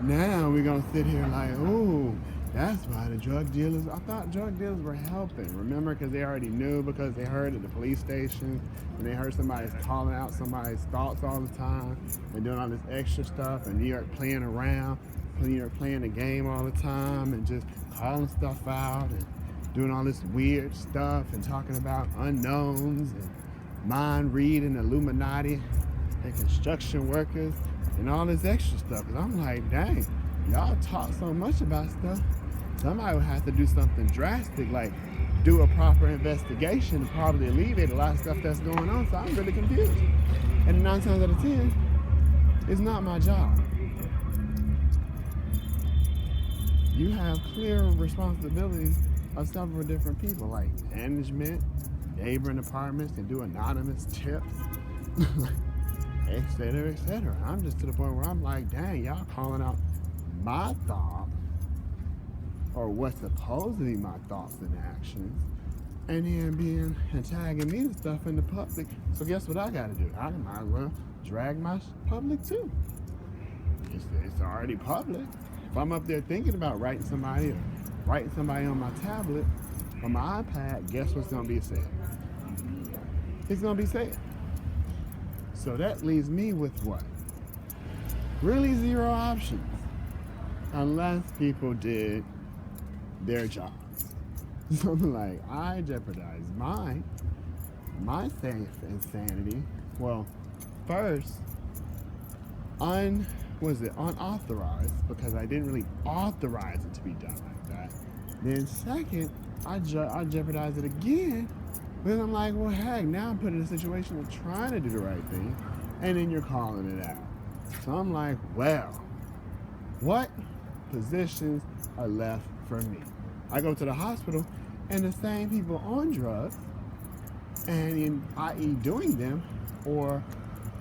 Now we're gonna sit here like, oh, that's why the drug dealers. I thought drug dealers were helping. Remember, because they already knew because they heard at the police station and they heard somebody's calling out somebody's thoughts all the time and doing all this extra stuff. And New York playing around, New York playing the game all the time and just calling stuff out and doing all this weird stuff and talking about unknowns and mind reading, Illuminati and construction workers and all this extra stuff. And I'm like, dang, y'all talk so much about stuff. Somebody would have to do something drastic, like do a proper investigation and probably alleviate a lot of stuff that's going on. So I'm really confused. And 9 times out of 10, it's not my job. You have clear responsibilities of several different people, like management, neighboring apartments, and do anonymous tips. Et cetera, et cetera. I'm just to the point where I'm like, dang, y'all calling out my thoughts or what's supposed to be my thoughts and actions, and then being and tagging me to stuff in the public. So guess what I gotta do? I might as well drag my public too. It's already public. If I'm up there thinking about writing somebody or writing somebody on my tablet or my iPad, guess what's gonna be said? It's gonna be said. So that leaves me with what? Really zero options. Unless people did their jobs. So like, I jeopardize my safe insanity. Well, first, unauthorized, because I didn't really authorize it to be done like that. Then second, I jeopardize it again. Then I'm like, well, heck, now I'm put in a situation of trying to do the right thing, and then you're calling it out. So I'm like, well, what positions are left for me? I go to the hospital, and the same people on drugs, and in i.e. doing them, or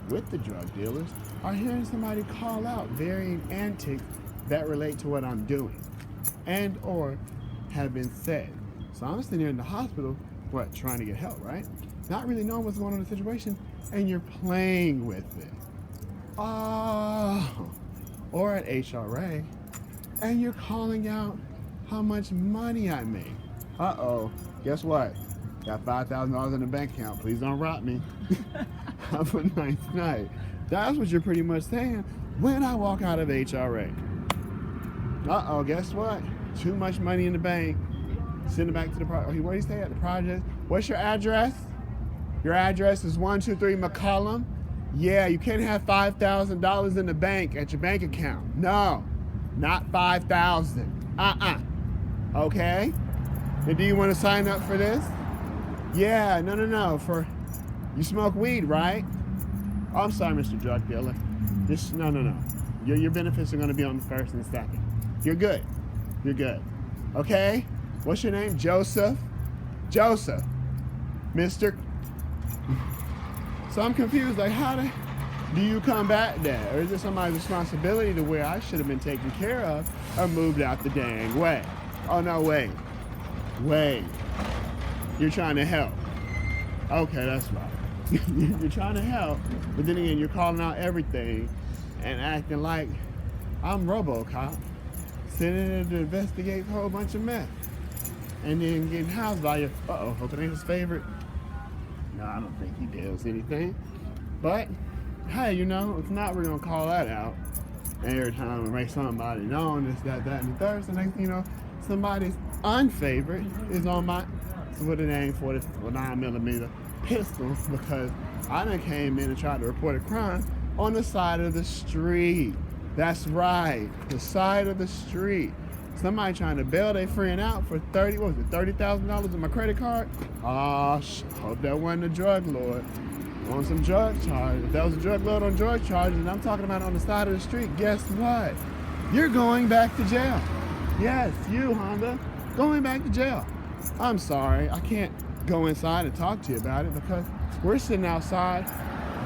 with the drug dealers, are hearing somebody call out varying antics that relate to what I'm doing, and or have been said. So I'm sitting here in the hospital, what, trying to get help, right? Not really knowing what's going on in the situation, and you're playing with it. Oh, or at HRA, and you're calling out how much money I make. Uh-oh, guess what? Got $5,000 in the bank account. Please don't rob me. Have a nice night. That's what you're pretty much saying when I walk out of HRA. Uh-oh, guess what? Too much money in the bank. Send it back to the project. Where do you stay at the project? What's your address? Your address is 123 McCollum. Yeah, you can't have $5,000 in the bank at your bank account. No, not 5,000. Okay? And do you want to sign up for this? Yeah, no. For you smoke weed, right? Oh, I'm sorry, Mr. Drug Dealer. No. Your benefits are going to be on the first and second. You're good. Okay? What's your name? Joseph. Mr. So I'm confused. Like, how do you combat that? Or is it somebody's responsibility to where I should have been taken care of or moved out the dang way? Oh, no, wait. You're trying to help. Okay, that's right. You're trying to help, but then again, you're calling out everything and acting like I'm RoboCop, sitting there to investigate a whole bunch of mess, and then getting housed by your, hope it ain't his favorite. No, I don't think he deals anything. But, hey, if not, we're going to call that out. And every time we make somebody known, this, that, and the third, so next thing you know, somebody's unfavorite is on my, with an aim for this 9mm pistol, because I done came in and tried to report a crime on the side of the street. That's right, the side of the street. Somebody trying to bail their friend out for $30,000 on my credit card? Oh, hope that wasn't a drug lord on some drug charges. If that was a drug lord on drug charges, and I'm talking about on the side of the street, guess what? You're going back to jail. Yes, you, Honda, going back to jail. I'm sorry, I can't go inside and talk to you about it because we're sitting outside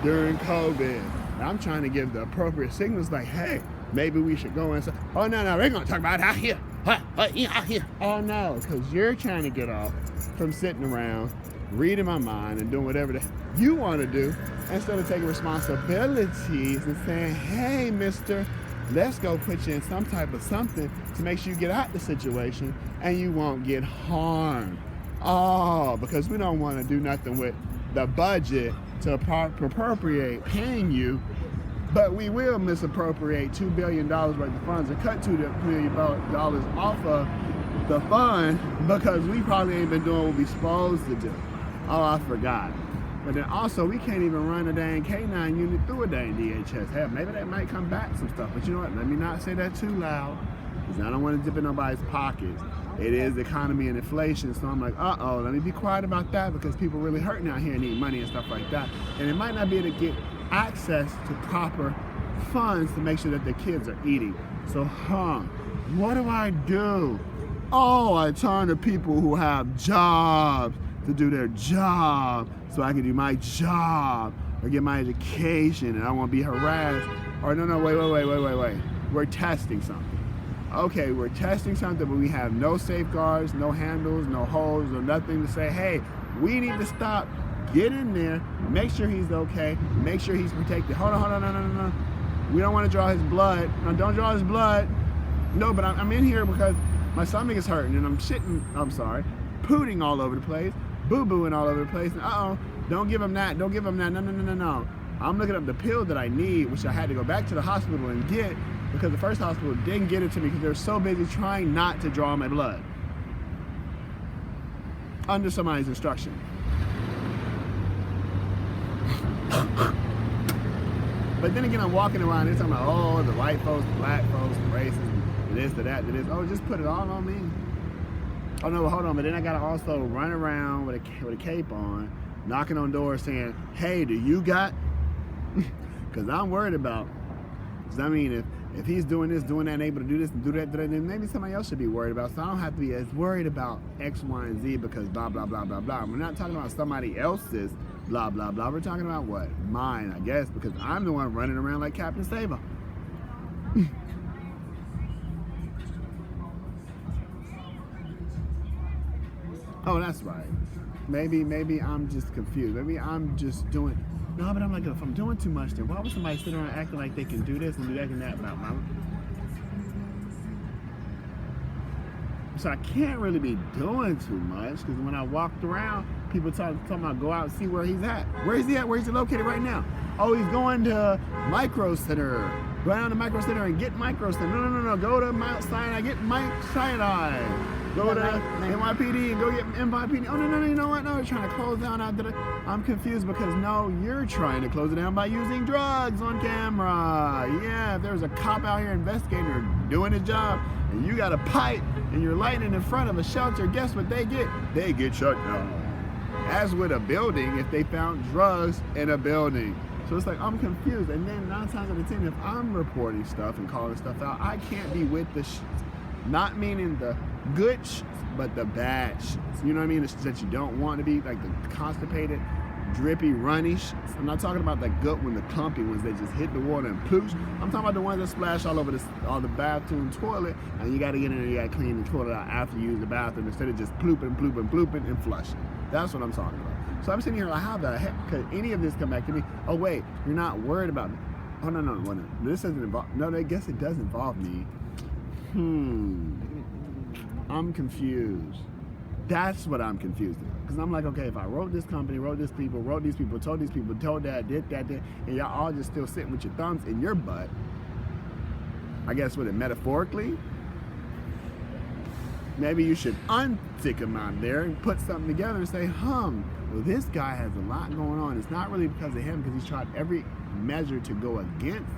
during COVID. And I'm trying to give the appropriate signals like, hey, maybe we should go inside. Oh, no, we're going to talk about out here. Out here. Oh, no, because you're trying to get off from sitting around, reading my mind, and doing whatever you want to do instead of taking responsibilities and saying, hey, mister, Let's go put you in some type of something to make sure you get out the situation and you won't get harmed. Oh, because we don't want to do nothing with the budget to appropriate paying you, but we will misappropriate $2 billion worth of funds and cut $2 billion off of the fund because we probably ain't been doing what we supposed to do. Oh, I forgot. But then also, we can't even run a dang K9 unit through a dang DHS. Hell, maybe that might come back some stuff. But you know what? Let me not say that too loud because I don't want to dip in nobody's pockets. It is the economy and inflation, so I'm like, uh-oh, let me be quiet about that because people really hurting out here and need money and stuff like that. And it might not be able to get access to proper funds to make sure that their kids are eating. So, what do I do? Oh, I turn to people who have jobs to do their job so I can do my job or get my education and I won't be harassed. Or no, wait. We're testing something. Okay, we're testing something, but we have no safeguards, no handles, no holes, or nothing to say, hey, we need to stop. Get in there, make sure he's okay, make sure he's protected. Hold on, no. We don't want to draw his blood. No, don't draw his blood. No, but I'm in here because my stomach is hurting and I'm pooting all over the place, boo-booing all over the place. And don't give him that, no. I'm looking up the pill that I need, which I had to go back to the hospital and get because the first hospital didn't get it to me because they're so busy trying not to draw my blood under somebody's instruction. But then again, I'm walking around and talking about, the white folks, the black folks, the racists, the this, the that, the this. Oh, just put it all on me. Oh no, hold on. But then I gotta also run around with a cape on, knocking on doors saying, hey, do you got? Because I'm worried about. Because I mean, if he's doing this, doing that, and able to do this and do that, then maybe somebody else should be worried about. So I don't have to be as worried about X, Y, and Z because blah, blah, blah, blah, blah. We're not talking about somebody else's blah, blah, blah. We're talking about what? Mine, I guess, because I'm the one running around like Captain Saber. Oh, that's right. Maybe I'm just confused. Maybe I'm just doing... No, but I'm like, if I'm doing too much, then why would somebody sit around acting like they can do this and do that and that about my... So I can't really be doing too much because when I walked around, people talking about go out and see where he's at. Where is he at? Where is he located right now? Oh, he's going to Micro Center. Go down to Micro Center and get Micro Center. No. Go to Mount Sinai, get Mike Sinai. Go to NYPD and go get NYPD. Oh, no, you know what? No, you're trying to close down after the... I'm confused because no, you're trying to close it down by using drugs on camera. Yeah, if there's a cop out here investigating or doing his job and you got a pipe and you're lighting it in front of a shelter, guess what they get? They get shut down. As with a building, if they found drugs in a building. So it's like, I'm confused. And then 9 times out of 10, if I'm reporting stuff and calling stuff out, I can't be with the not meaning the good but the bad shits. You know what I mean? It's that you don't want to be, like the constipated, drippy, runny shits. I'm not talking about the good one, the clumpy ones that just hit the water and ploosh. I'm talking about the ones that splash all over the bathroom toilet, and you got to get in there and you got to clean the toilet out after you use the bathroom instead of just plooping and flushing. That's what I'm talking about. So I'm sitting here like, how the heck could any of this come back to me? Oh wait, you're not worried about me. Oh no. This doesn't involve, no, I guess it does involve me. I'm confused. That's what I'm confused about. Because I'm like, okay, if I wrote this company, wrote these people, told these people, told that, did that, and y'all all just still sitting with your thumbs in your butt, I guess with it metaphorically, maybe you should unstick them out there and put something together and say, well, this guy has a lot going on. It's not really because of him, because he's tried every measure to go against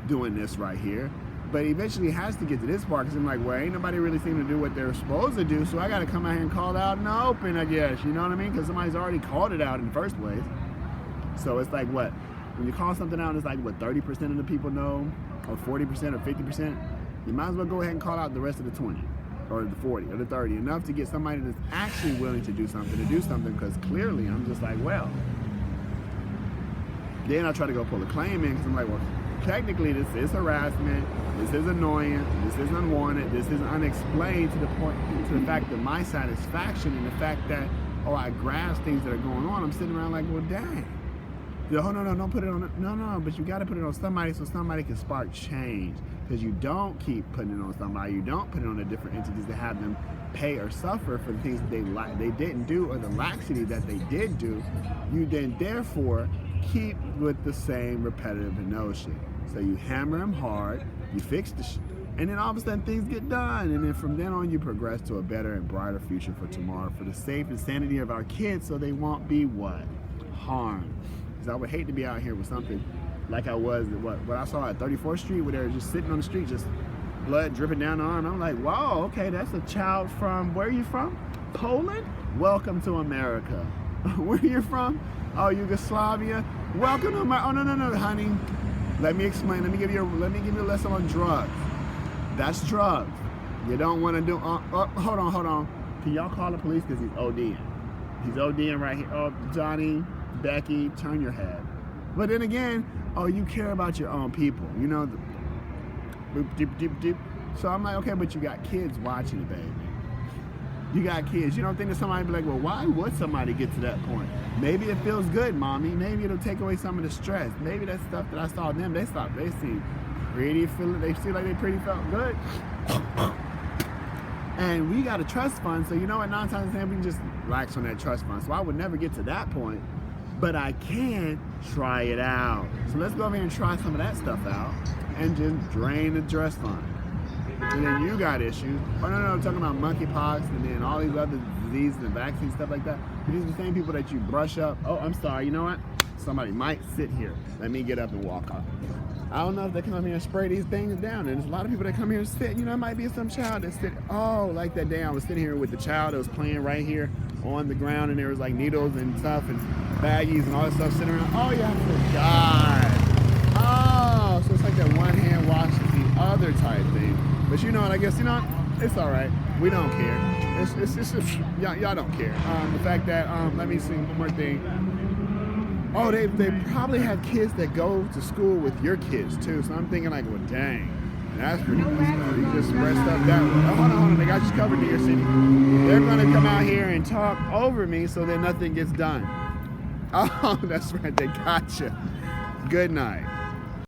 doing this right here. But eventually has to get to this part because I'm like, well, ain't nobody really seem to do what they're supposed to do, so I got to come out here and call it out in the open, I guess. You know what I mean? Because somebody's already called it out in the first place. So it's like, what? When you call something out, it's like, what, 30% of the people know? Or 40% or 50%? You might as well go ahead and call out the rest of the 20. Or the 40 or the 30. Enough to get somebody that's actually willing to do something because clearly I'm just like, well. Then I try to go pull a claim in because I'm like, well, technically this is harassment, this is annoyance, this is unwanted, this is unexplained to the point, to the fact that my satisfaction and the fact that, I grasp things that are going on, I'm sitting around like, well, dang. Oh, no, don't put it on, no, but you got to put it on somebody so somebody can spark change. because you don't keep putting it on somebody, you don't put it on the different entities to have them pay or suffer for the things that they didn't do, or the laxity that they did do. You then therefore keep with the same repetitive notion. So you hammer them hard, you fix the and then all of a sudden things get done, and then from then on you progress to a better and brighter future for tomorrow, for the safe and sanity of our kids, so they won't be what? Harmed. Because I would hate to be out here with something like I was what I saw at 34th Street, where they were just sitting on the street, just blood dripping down the arm. I'm like, wow, okay, that's a child from, where are you from? Poland? Welcome to America. Where are you from? Oh, Yugoslavia? Welcome to America. Oh, no, honey. Let me explain. Let me give you a lesson on drugs. That's drugs. You don't want to do. Hold on. Can y'all call the police, because he's ODing? He's ODing right here. Oh, Johnny, Becky, turn your head. But then again, oh, you care about your own people. You know, boop, deep, deep, deep. So I'm like, okay, but you got kids watching it, baby. You got kids. You don't think that somebody be like, well, why would somebody get to that point? Maybe it feels good, mommy. Maybe it'll take away some of the stress. Maybe that stuff that I saw them, they seem pretty, they feel like they pretty felt good. And we got a trust fund, so you know what, 9 times 10 we can just relax on that trust fund. So I would never get to that point, but I can try it out. So let's go over here and try some of that stuff out and just drain the trust fund. And then you got issues. Oh, no, I'm talking about monkeypox and then all these other diseases and vaccines, stuff like that. But these are the same people that you brush up. Oh, I'm sorry, you know what? Somebody might sit here. Let me get up and walk off. I don't know if they come here and spray these things down. And there's a lot of people that come here and sit. You know, it might be some child that sit. Oh, like that day I was sitting here with the child that was playing right here on the ground, and there was like needles and stuff and baggies and all that stuff sitting around. Oh, yeah, I forgot. Oh, so it's like that one hand washes the other type thing. But you know what, I guess, you know what? It's all right. We don't care. It's just, y'all don't care. The fact that, let me see one more thing. Oh, they probably have kids that go to school with your kids too. So I'm thinking like, well, dang, that's pretty cool. You just rest up that way. Oh, hold on, they got you covered, New York City. They're gonna come out here and talk over me so that nothing gets done. Oh, that's right, they got you. Good night.